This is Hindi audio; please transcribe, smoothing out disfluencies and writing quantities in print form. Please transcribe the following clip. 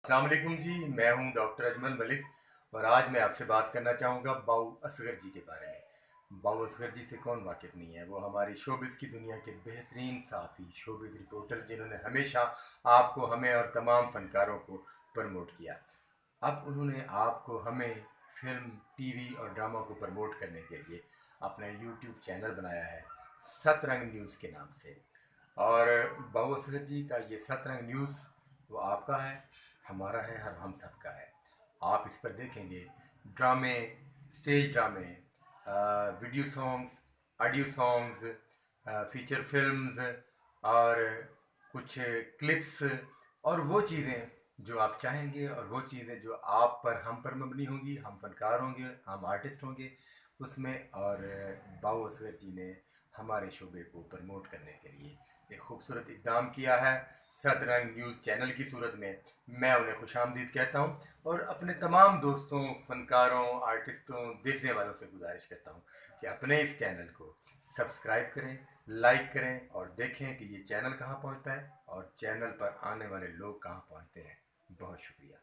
अस्सलाम वालेकुम जी। मैं हूं डॉक्टर अजमल मलिक और आज मैं आपसे बात करना चाहूँगा बाऊ असगर जी के बारे में। बाऊ असगर जी से कौन वाकिफ़ नहीं है। वो हमारी शोबिज़ की दुनिया के बेहतरीन साफ़ी शोबिज़ रिपोर्टर जिन्होंने हमेशा आपको, हमें और तमाम फ़नकारों को प्रमोट किया। अब उन्होंने आपको, हमें फ़िल्म, टीवी और ड्रामा को प्रमोट करने के लिए अपना यूट्यूब चैनल बनाया है सतरंग न्यूज़ के नाम से। और बाबू असगर जी का ये सतरंग न्यूज़ वो आपका है, हमारा है और हम सबका है। आप इस पर देखेंगे ड्रामे, स्टेज ड्रामे, video songs, audio songs, feature films और कुछ क्लिप्स और वो चीज़ें जो आप चाहेंगे और वो चीज़ें जो आप पर, हम पर मबनी होंगी। हम फनकार होंगे, हम आर्टिस्ट होंगे उसमें। और बाबू असगर जी ने हमारे शोबे को प्रमोट करने के लिए एक खूबसूरत इकदाम किया है सतरंग न्यूज़ चैनल की सूरत में। मैं उन्हें खुशामदीद कहता हूँ और अपने तमाम दोस्तों, फनकारों, आर्टिस्टों, देखने वालों से गुजारिश करता हूँ कि अपने इस चैनल को सब्सक्राइब करें, लाइक करें और देखें कि ये चैनल कहाँ पहुँचता है और चैनल पर आने वाले लोग कहाँ पहुँचते हैं। बहुत शुक्रिया।